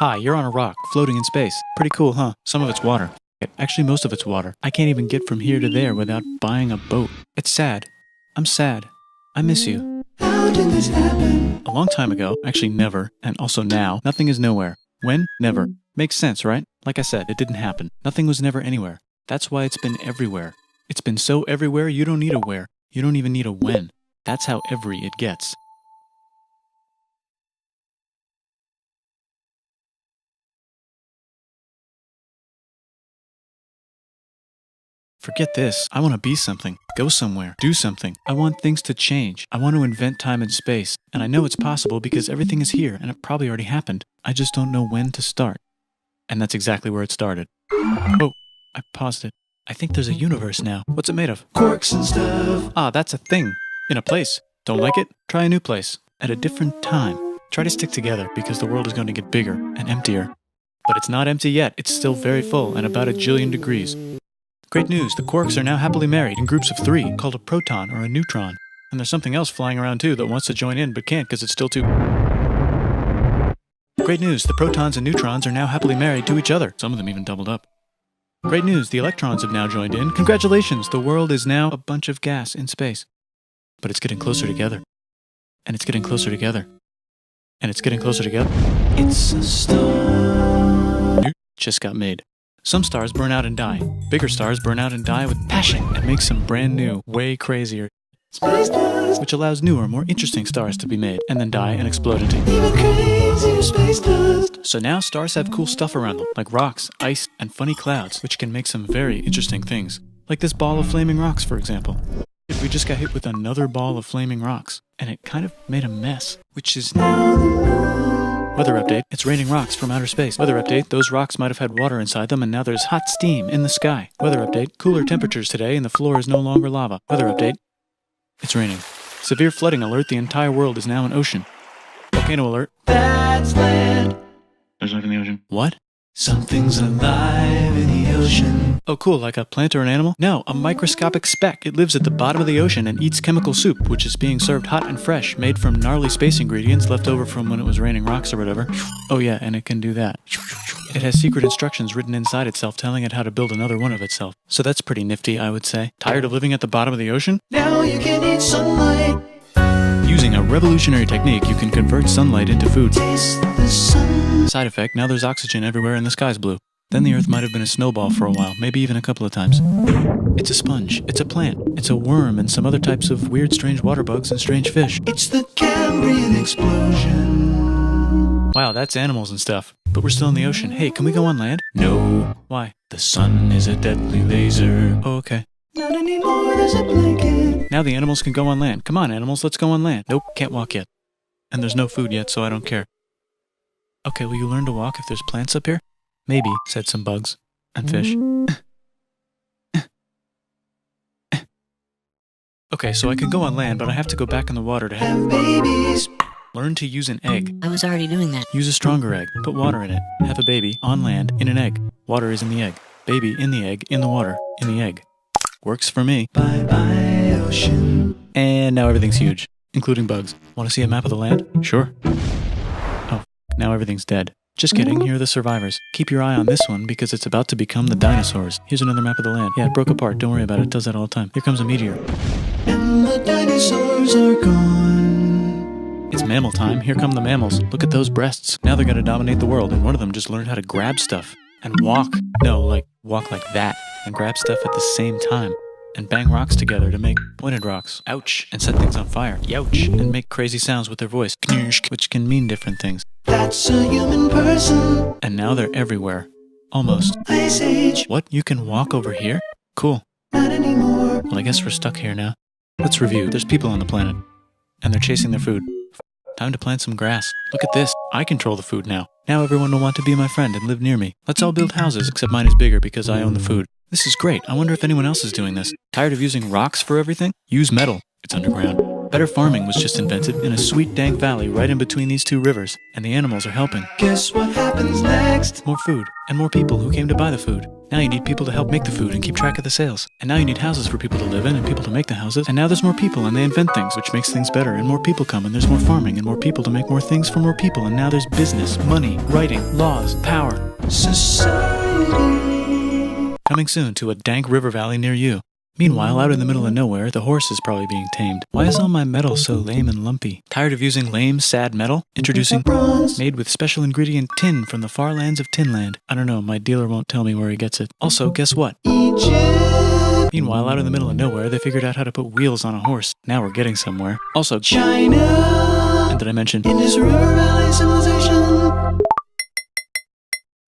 Hi, you're on a rock, floating in space. Pretty cool, huh? Some of it's water. Actually, most of it's water. I can't even get from here to there without buying a boat. It's sad. I'm sad. I miss you. How did this happen? A long time ago, actually never, and also now, nothing is nowhere. When? Never. Makes sense, right? Like I said, it didn't happen. Nothing was never anywhere. That's why it's been everywhere. It's been so everywhere you don't need a where. You don't even need a when. That's how every it gets. Forget this. I want to be something, go somewhere, do something. I want things to change. I want to invent time and space. And I know it's possible because everything is here and it probably already happened. I just don't know when to start. And that's exactly where it started. Oh, I paused it. I think there's a universe now. What's it made of? Quarks and stuff. Ah, that's a thing. In a place. Don't like it? Try a new place. At a different time. Try to stick together because the world is going to get bigger and emptier. But it's not empty yet. It's still very full and about 1 jillion degrees. Great news, the quarks are now happily married in groups of 3, called a proton or a neutron. And there's something else flying around too that wants to join in but can't because it's still too... Great news, the protons and neutrons are now happily married to each other. Some of them even doubled up. Great news, the electrons have now joined in. Congratulations, the world is now a bunch of gas in space. But it's getting closer together. And it's getting closer together. And it's getting closer together. It's a star. Just got made. Some stars burn out and die. Bigger stars burn out and die with passion and make some brand new, way crazier Space dust. which allows newer, more interesting stars to be made and then die and explode into. Even crazier space dust. So now stars have cool stuff around them, like rocks, ice, and funny clouds, which can make some very interesting things. Like this ball of flaming rocks, for example. We just got hit with another ball of flaming rocks, and it kind of made a mess, which is now the moon. Weather update, it's raining rocks from outer space. Weather update, those rocks might have had water inside them and now there's hot steam in the sky. Weather update, cooler temperatures today and the floor is no longer lava. Weather update, it's raining. Severe flooding alert, the entire world is now an ocean. Volcano alert. That's land. There's life in the ocean. What? Something's alive in the ocean. Oh cool, like a plant or an animal? No, a microscopic speck. It lives at the bottom of the ocean and eats chemical soup, which is being served hot and fresh, made from gnarly space ingredients left over from when it was raining rocks or whatever. Oh yeah, and it can do that. It has secret instructions written inside itself telling it how to build another one of itself. So that's pretty nifty, I would say. Tired of living at the bottom of the ocean? Now you can eat sunlight. Using a revolutionary technique, you can convert sunlight into food. Taste the sun. Side effect, now there's oxygen everywhere and the sky's blue. Then the Earth might have been a snowball for a while, maybe even a couple of times. It's a sponge, it's a plant, it's a worm and some other types of weird strange water bugs and strange fish. It's the Cambrian explosion. Wow, that's animals and stuff. But we're still in the ocean. Hey, can we go on land? No. Why? The sun is a deadly laser. Oh, okay. Not anymore, there's a blanket. Now the animals can go on land. Come on, animals, let's go on land. Nope, can't walk yet. And there's no food yet, so I don't care. Okay, will you learn to walk if there's plants up here? Maybe, said some bugs. And fish. Okay, so I can go on land, but I have to go back in the water to Have babies. learn to use an egg. I was already doing that. Use a stronger egg. Put water in it. Have a baby on land in an egg. Water is in the egg. Baby in the egg, in the water, in the egg. Works for me. Bye bye, ocean. And now everything's huge, including bugs. Want to see a map of the land? Sure. Oh, now everything's dead. Just kidding, here are the survivors. Keep your eye on this one because it's about to become the dinosaurs. Here's another map of the land. Yeah, it broke apart, don't worry about it, it does that all the time. Here comes a meteor. And the dinosaurs are gone. It's mammal time, here come the mammals. Look at those breasts. Now they're gonna dominate the world, and one of them just learned how to grab stuff. And walk. No, like, walk like that. And grab stuff at the same time. And bang rocks together to make pointed rocks. Ouch. And set things on fire. Youch. And make crazy sounds with their voice. Knirsch, which can mean different things. That's a human person. And now they're everywhere. Almost. Ice Age. What? You can walk over here? Cool. Not anymore. Well, I guess we're stuck here now. Let's review. There's people on the planet. And they're chasing their food. Time to plant some grass. Look at this. I control the food now. Now everyone will want to be my friend and live near me. Let's all build houses, except mine is bigger because I own the food. This is great. I wonder if anyone else is doing this. Tired of using rocks for everything? Use metal. It's underground. Better farming was just invented in a sweet dank valley right in between these two rivers, and the animals are helping. Guess what happens next? More food, and more people who came to buy the food. Now you need people to help make the food and keep track of the sales. And now you need houses for people to live in and people to make the houses. And now there's more people and they invent things, which makes things better. And more people come and there's more farming and more people to make more things for more people. And now there's business, money, writing, laws, power. Society. Coming soon to a dank river valley near you. Meanwhile, out in the middle of nowhere, the horse is probably being tamed. Why is all my metal so lame and lumpy? Tired of using lame, sad metal? Introducing bronze, made with special ingredient tin from the far lands of Tinland. I don't know, my dealer won't tell me where he gets it. Also, guess what? Egypt. Meanwhile, out in the middle of nowhere, they figured out how to put wheels on a horse. Now we're getting somewhere. Also, China. and did I mention Indus River Valley Civilization.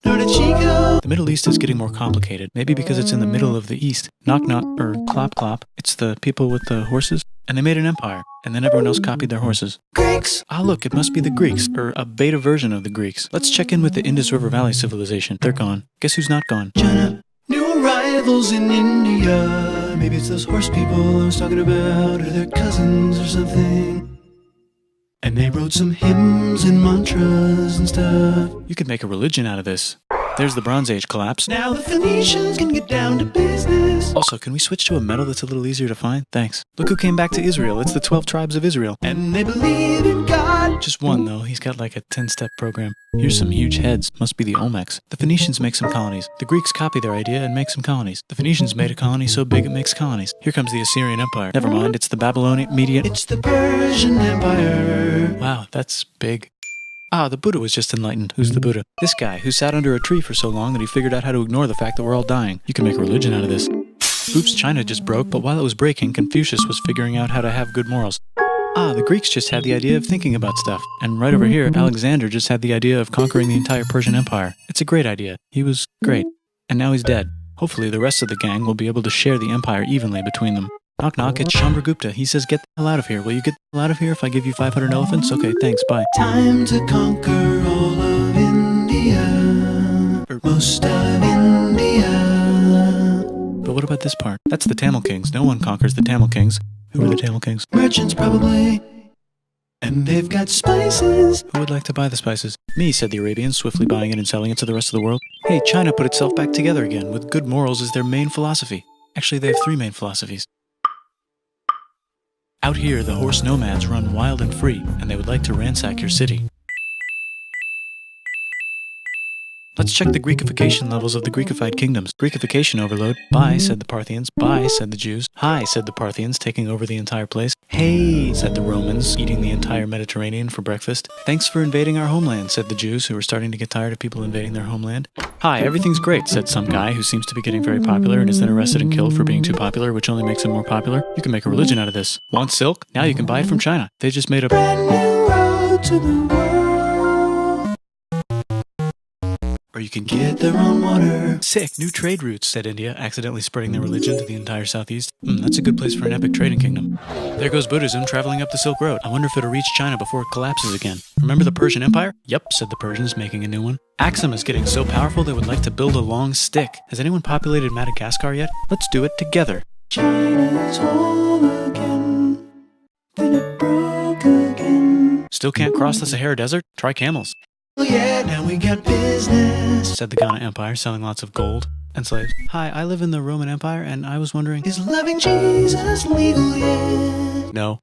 Norte Chico. the Middle East is getting more complicated? Maybe because it's in the middle of the East. Knock knock, or clop clop. It's the people with the horses. And they made an empire. And then everyone else copied their horses. Greeks. Ah, look, it must be the Greeks, or a beta version of the Greeks. Let's check in with the Indus River Valley civilization. They're gone. Guess who's not gone? China. New arrivals in India. Maybe it's those horse people I was talking about, or their cousins or something. And they wrote some hymns and mantras and stuff. You could make a religion out of this. There's the Bronze Age collapse. Now the Phoenicians can get down to business. Also, can we switch to a metal that's a little easier to find? Thanks. Look who came back to Israel. It's the 12 tribes of Israel. And they believe in God. Just one, though. He's got like a 10-step program. Here's some huge heads. Must be the Olmecs. The Phoenicians make some colonies. The Greeks copy their idea and make some colonies. The Phoenicians made a colony so big it makes colonies. Here comes the Assyrian Empire. Never mind, it's the Babylonian Median. It's the Persian Empire. Wow, that's big. Ah, the Buddha was just enlightened. Who's the Buddha? This guy, who sat under a tree for so long that he figured out how to ignore the fact that we're all dying. You can make a religion out of this. Oops, China just broke, but while it was breaking, Confucius was figuring out how to have good morals. Ah, the Greeks just had the idea of thinking about stuff. And right over here, Alexander just had the idea of conquering the entire Persian Empire. It's a great idea. He was great. And now he's dead. Hopefully the rest of the gang will be able to share the empire evenly between them. Knock knock, it's Chandragupta. He says, get the hell out of here. Will you get the hell out of here if I give you 500 elephants? Okay, thanks, bye. Time to conquer all of India. Or most of India. But what about this part? That's the Tamil Kings. No one conquers the Tamil Kings. Who are the Tamil Kings? Merchants probably. And they've got spices. Who would like to buy the spices? Me, said the Arabians, swiftly buying it and selling it to the rest of the world. Hey, China put itself back together again, with good morals as their main philosophy. Actually, they have 3 main philosophies. Out here, the horse nomads run wild and free, and they would like to ransack your city. Let's check the Greekification levels of the Greekified kingdoms. Greekification overload. Bye, said the Parthians. Bye, said the Jews. Hi, said the Parthians, taking over the entire place. Hey, said the Romans, eating the entire Mediterranean for breakfast. Thanks for invading our homeland, said the Jews, who were starting to get tired of people invading their homeland. Hi, everything's great, said some guy who seems to be getting very popular and is then arrested and killed for being too popular, which only makes him more popular. You can make a religion out of this. Want silk? Now you can buy it from China. They just made a Brand new road to the world. Or you can Get their own water. Sick, new trade routes, said India, accidentally spreading their religion to the entire southeast. That's a good place for an epic trading kingdom. There goes Buddhism traveling up the Silk Road. I wonder if it'll reach China before it collapses again. Remember the Persian Empire? Yep, said the Persians, making a new one. Axum is getting so powerful they would like to build a long stick. Has anyone populated Madagascar yet? Let's do it together. China's whole again. Then it broke again. Still can't cross the Sahara Desert? Try camels, Oh yeah, now we got business. said the Ghana Empire, selling lots of gold and slaves. Hi, I live in the Roman Empire, and I was wondering... Is loving Jesus legal yet? No.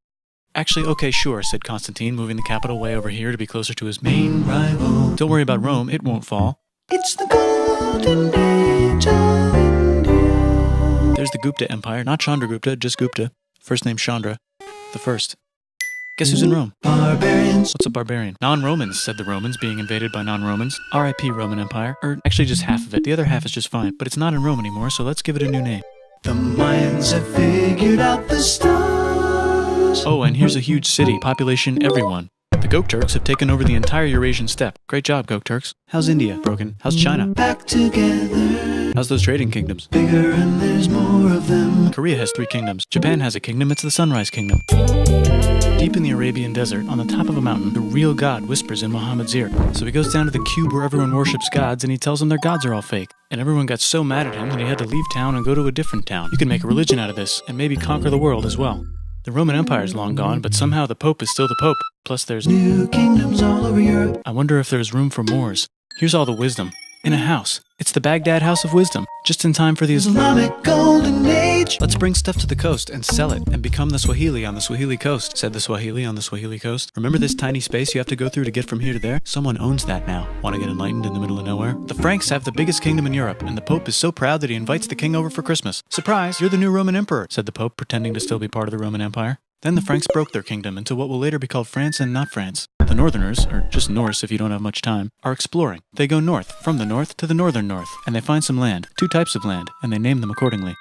Actually, okay, sure, said Constantine, moving the capital way over here to be closer to his main... Rival. Don't worry about Rome, it won't fall. It's the golden age of India. There's the Gupta Empire, not Chandragupta, just Gupta. First name Chandra. The first. Guess who's in Rome? Barbarians. What's a barbarian? Non-Romans, said the Romans, being invaded by non-Romans. R.I.P. Roman Empire. Or actually just half of it. The other half is just fine. But it's not in Rome anymore, so let's give it a new name. The Mayans have figured out the stars. Oh, and here's a huge city. Population everyone. The Gokturks have taken over the entire Eurasian steppe. Great job, Gokturks. How's India? Broken. How's China? Back together. How's those trading kingdoms? Bigger and there's more of them. Korea has 3 kingdoms. Japan has a kingdom. It's the Sunrise Kingdom. Deep in the Arabian desert, on the top of a mountain, the real God whispers in Muhammad's ear. So he goes down to the cube where everyone worships gods, and he tells them their gods are all fake. And everyone got so mad at him that he had to leave town and go to a different town. You can make a religion out of this, and maybe conquer the world as well. The Roman Empire is long gone, but somehow the Pope is still the Pope. Plus there's New kingdoms all over Europe. I wonder if there's room for Moors. Here's all the wisdom. In a house. It's the Baghdad House of Wisdom, just in time for the Islamic Golden Age. Let's bring stuff to the coast and sell it and become the Swahili on the Swahili coast, said the Swahili on the Swahili coast. Remember this tiny space you have to go through to get from here to there? Someone owns that now. Want to get enlightened in the middle of nowhere? The Franks have the biggest kingdom in Europe, and the Pope is so proud that he invites the king over for Christmas. Surprise, you're the new Roman emperor, said the Pope, pretending to still be part of the Roman Empire. Then the Franks broke their kingdom into what will later be called France and not France. The Northerners, or just Norse if you don't have much time, are exploring. They go north, from the north to the northern north, and they find some land, 2 types of land, and they name them accordingly.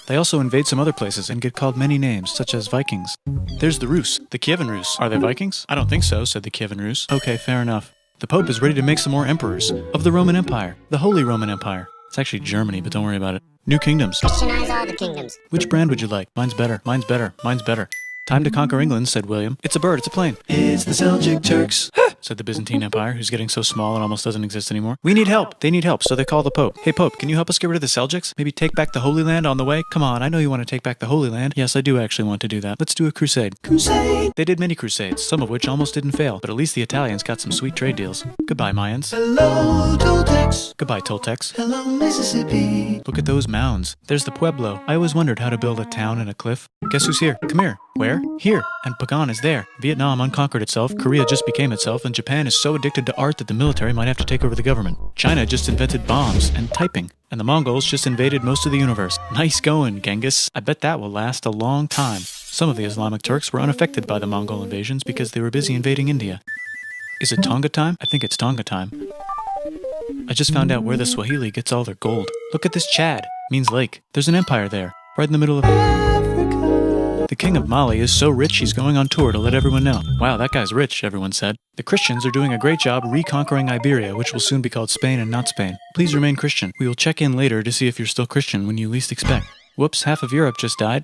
They also invade some other places and get called many names, such as Vikings. There's the Rus, the Kievan Rus. Are they Vikings? I don't think so, said the Kievan Rus. Okay, fair enough. The Pope is ready to make some more emperors of the Roman Empire, the Holy Roman Empire. It's actually Germany, but don't worry about it. New kingdoms. Christianize all the kingdoms. Which brand would you like? Mine's better, mine's better, mine's better. Time to conquer England, said William. It's a bird, it's a plane. It's the Seljuk Turks. Said the Byzantine Empire, who's getting so small it almost doesn't exist anymore. We need help. They need help, so they call the Pope. Hey Pope, can you help us get rid of the Seljuks? Maybe take back the Holy Land on the way? Come on, I know you want to take back the Holy Land. Yes, I do actually want to do that. Let's do a crusade. Crusade. They did many crusades, some of which almost didn't fail, but at least the Italians got some sweet trade deals. Goodbye, Mayans. Hello, Toltecs. Goodbye, Toltecs. Hello, Mississippi. Look at those mounds. There's the Pueblo. I always wondered how to build a town in a cliff. Guess who's here? Come here. Where? Here. And Pagan is there. Vietnam unconquered itself, Korea just became itself, and Japan is so addicted to art that the military might have to take over the government. China just invented bombs and typing. And the Mongols just invaded most of the universe. Nice going, Genghis. I bet that will last a long time. Some of the Islamic Turks were unaffected by the Mongol invasions because they were busy invading India. Is it Tonga time? I think it's Tonga time. I just found out where the Swahili gets all their gold. Look at this Chad. Means lake. There's an empire there, right in the middle of Africa. The king of Mali is so rich he's going on tour to let everyone know. Wow, that guy's rich, everyone said. The Christians are doing a great job reconquering Iberia, which will soon be called Spain and not Spain. Please remain Christian. We will check in later to see if you're still Christian when you least expect. Whoops, half of Europe just died.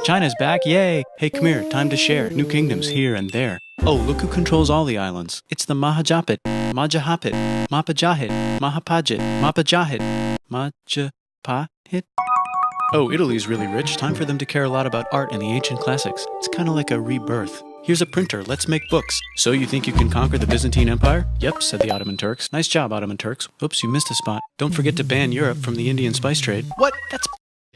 China's back, yay! Hey, come here, time to share. New kingdoms here and there. Oh, look who controls all the islands. It's the Mahajapit, Majahapit, Mapajahit, Mahapajit, Mapajahit, Majapahit. Oh, Italy's really rich. Time for them to care a lot about art and the ancient classics. It's kind of like a rebirth. Here's a printer, let's make books. So you think you can conquer the Byzantine Empire? Yep, said the Ottoman Turks. Nice job, Ottoman Turks. Oops, you missed a spot. Don't forget to ban Europe from the Indian spice trade. What? That's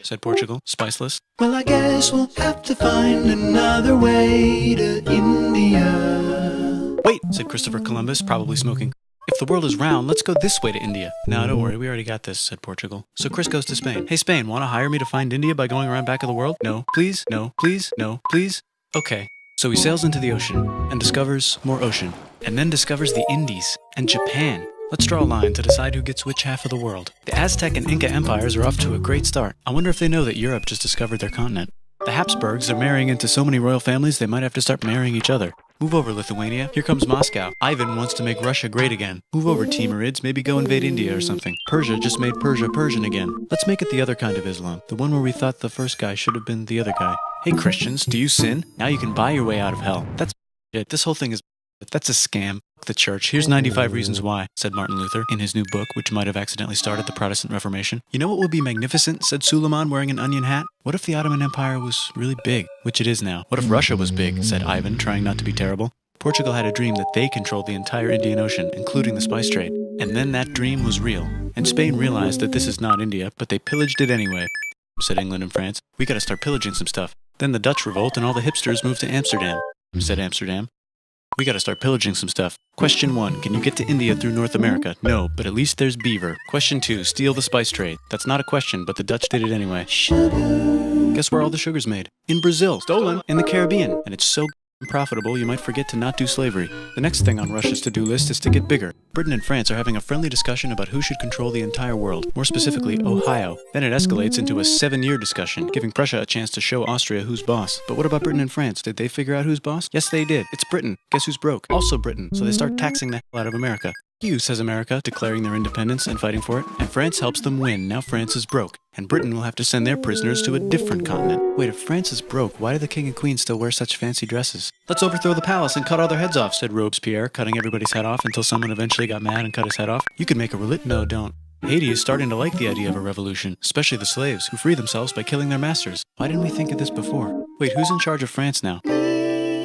said Portugal, spiceless. Well, I guess we'll have to find another way to India. Wait, said Christopher Columbus, probably smoking. If the world is round, let's go this way to India. No, don't worry, we already got this, said Portugal. So Chris goes to Spain. Hey, Spain, want to hire me to find India by going around back of the world? No, please, no, please, no, please. Okay. So he sails into the ocean and discovers more ocean, and then discovers the Indies and Japan. Let's draw a line to decide who gets which half of the world. The Aztec and Inca empires are off to a great start. I wonder if they know that Europe just discovered their continent. The Habsburgs are marrying into so many royal families they might have to start marrying each other. Move over, Lithuania. Here comes Moscow. Ivan wants to make Russia great again. Move over, Timurids. Maybe go invade India or something. Persia just made Persia Persian again. Let's make it the other kind of Islam. The one where we thought the first guy should have been the other guy. Hey, Christians, do you sin? Now you can buy your way out of hell. That's it. This whole thing is... That's a scam. Fuck the church. Here's 95 reasons why, said Martin Luther in his new book, which might have accidentally started the Protestant Reformation. You know what would be magnificent, said Suleiman wearing an onion hat? What if the Ottoman Empire was really big, which it is now? What if Russia was big, said Ivan, trying not to be terrible. Portugal had a dream that they controlled the entire Indian Ocean, including the spice trade. And then that dream was real. And Spain realized that this is not India, but they pillaged it anyway, said England and France. We gotta start pillaging some stuff. Then the Dutch revolt and all the hipsters moved to Amsterdam, said Amsterdam. We gotta start pillaging some stuff. Question 1, can you get to India through North America? No, but at least there's beaver. Question 2, steal the spice trade. That's not a question, but the Dutch did it anyway. Sugar. Guess where all the sugar's made? In Brazil. Stolen. In the Caribbean. And it's so profitable you might forget to not do slavery. The next thing on Russia's to-do list is to get bigger. Britain and France are having a friendly discussion about who should control the entire world, more specifically Ohio. Then it escalates into a 7-year discussion, giving Prussia a chance to show Austria who's boss. But what about Britain and France? Did they figure out who's boss? Yes, they did. It's Britain. Guess who's broke? Also Britain. So they start taxing the hell out of America. You, says America, declaring their independence and fighting for it. And France helps them win. Now France is broke. And Britain will have to send their prisoners to a different continent. Wait, if France is broke, why do the king and queen still wear such fancy dresses? Let's overthrow the palace and cut all their heads off, said Robespierre, cutting everybody's head off until someone eventually got mad and cut his head off. You could make a No, don't. Haiti is starting to like the idea of a revolution, especially the slaves, who free themselves by killing their masters. Why didn't we think of this before? Wait, who's in charge of France now?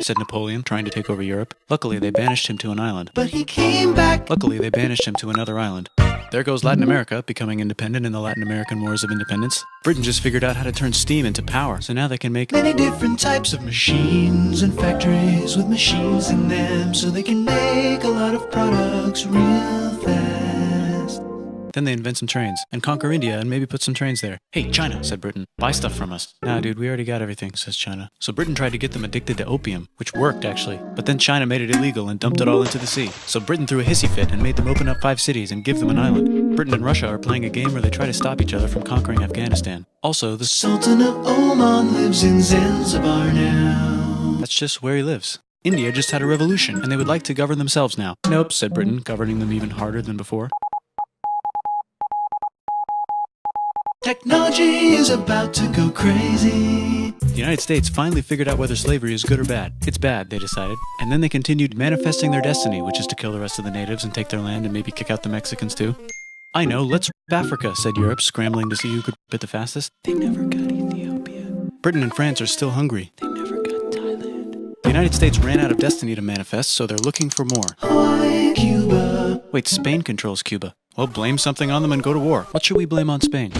Said Napoleon, trying to take over Europe. Luckily, they banished him to an island. But he came back. Luckily, they banished him to another island. There goes Latin America, becoming independent in the Latin American Wars of Independence. Britain just figured out how to turn steam into power, so now they can make many different types of machines and factories with machines in them, so they can make a lot of products real fast. Then they invent some trains, and conquer India and maybe put some trains there. Hey, China, said Britain, buy stuff from us. Nah, dude, we already got everything, says China. So Britain tried to get them addicted to opium, which worked, actually. But then China made it illegal and dumped it all into the sea. So Britain threw a hissy fit and made them open up 5 cities and give them an island. Britain and Russia are playing a game where they try to stop each other from conquering Afghanistan. Also, the Sultan of Oman lives in Zanzibar now. That's just where he lives. India just had a revolution, and they would like to govern themselves now. Nope, said Britain, governing them even harder than before. Technology is about to go crazy. The United States finally figured out whether slavery is good or bad. It's bad, they decided. And then they continued manifesting their destiny, which is to kill the rest of the natives and take their land and maybe kick out the Mexicans too. I know, let's rip Africa, said Europe, scrambling to see who could rip it the fastest. They never got Ethiopia. Britain and France are still hungry. They never got Thailand. The United States ran out of destiny to manifest, so they're looking for more. Hawaii, Cuba. Wait, Spain controls Cuba. Well, blame something on them and go to war. What should we blame on Spain?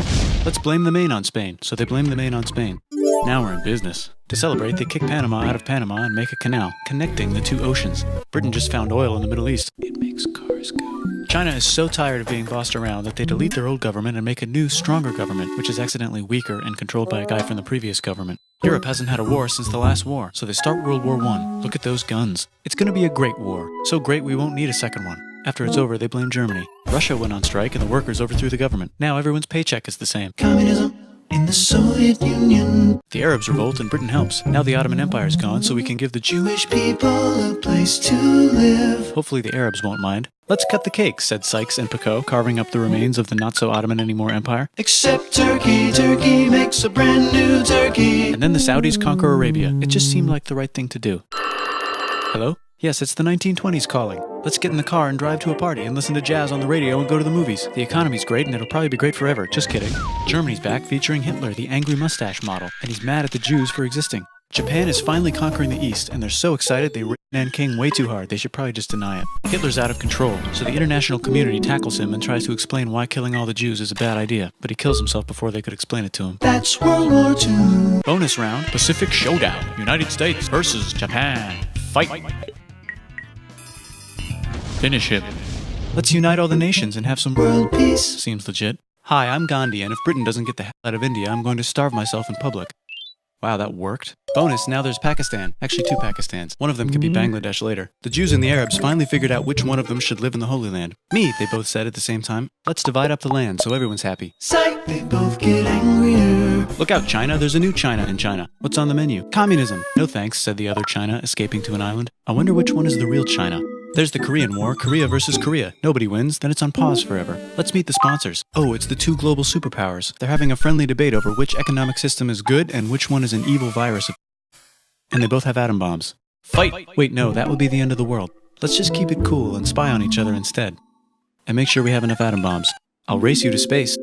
Let's blame the Maine on Spain. So they blame the Maine on Spain. Now we're in business. To celebrate, they kick Panama out of Panama and make a canal, connecting the 2 oceans. Britain just found oil in the Middle East. It makes cars go. China is so tired of being bossed around that they delete their old government and make a new, stronger government, which is accidentally weaker and controlled by a guy from the previous government. Europe hasn't had a war since the last war, so they start World War I. Look at those guns. It's gonna be a great war. So great we won't need a second one. After it's over, they blame Germany. Russia went on strike and the workers overthrew the government. Now everyone's paycheck is the same. Communism in the Soviet Union. The Arabs revolt and Britain helps. Now the Ottoman Empire's gone, so we can give the Jewish people a place to live. Hopefully the Arabs won't mind. Let's cut the cake, said Sykes and Picot, carving up the remains of the not-so-Ottoman-anymore empire. Except Turkey. Turkey makes a brand new Turkey. And then the Saudis conquer Arabia. It just seemed like the right thing to do. Hello? Yes, it's the 1920s calling. Let's get in the car and drive to a party and listen to jazz on the radio and go to the movies. The economy's great and it'll probably be great forever. Just kidding. Germany's back featuring Hitler, the angry mustache model, and he's mad at the Jews for existing. Japan is finally conquering the East, and they're so excited they ripped Nanking way too hard. They should probably just deny it. Hitler's out of control, so the international community tackles him and tries to explain why killing all the Jews is a bad idea, but he kills himself before they could explain it to him. That's World War II. Bonus round, Pacific Showdown. United States versus Japan. Fight! Finish him. Let's unite all the nations and have some World peace. Seems legit. Hi, I'm Gandhi, and if Britain doesn't get the hell out of India, I'm going to starve myself in public. Wow, that worked. Bonus, now there's Pakistan. Actually, 2 Pakistans. One of them could be Bangladesh later. The Jews and the Arabs finally figured out which one of them should live in the Holy Land. Me, they both said at the same time. Let's divide up the land so everyone's happy. Psych, they both get angrier. Look out, China. There's a new China in China. What's on the menu? Communism. No thanks, said the other China, escaping to an island. I wonder which one is the real China. There's the Korean War, Korea versus Korea. Nobody wins, then it's on pause forever. Let's meet the sponsors. Oh, it's the 2 global superpowers. They're having a friendly debate over which economic system is good and which one is an evil virus. And they both have atom bombs. Fight! Wait, no, that would be the end of the world. Let's just keep it cool and spy on each other instead. And make sure we have enough atom bombs. I'll race you to space.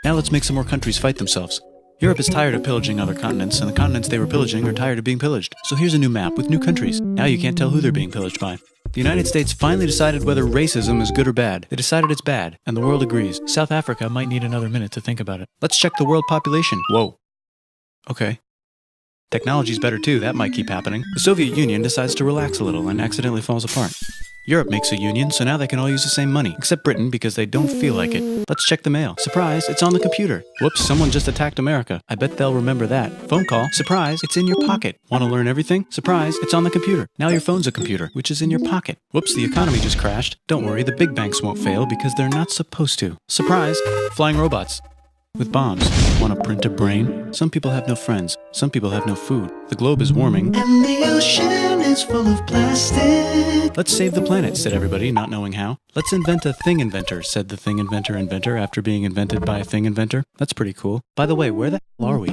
Now let's make some more countries fight themselves. Europe is tired of pillaging other continents, and the continents they were pillaging are tired of being pillaged. So here's a new map with new countries. Now you can't tell who they're being pillaged by. The United States finally decided whether racism is good or bad. They decided it's bad, and the world agrees. South Africa might need another minute to think about it. Let's check the world population. Whoa. Okay. Technology's better too, that might keep happening. The Soviet Union decides to relax a little and accidentally falls apart. Europe makes a union, so now they can all use the same money, except Britain because they don't feel like it. Let's check the mail. Surprise, it's on the computer. Whoops, someone just attacked America. I bet they'll remember that. Phone call. Surprise, it's in your pocket. Want to learn everything? Surprise, it's on the computer. Now your phone's a computer, which is in your pocket. Whoops, the economy just crashed. Don't worry, the big banks won't fail because they're not supposed to. Surprise, flying robots. With bombs. Want to print a brain? Some people have no friends. Some people have no food. The globe is warming. And the ocean is full of plastic. Let's save the planet, said everybody, not knowing how. Let's invent a thing inventor, said the thing inventor after being invented by a thing inventor. That's pretty cool. By the way, where the hell are we?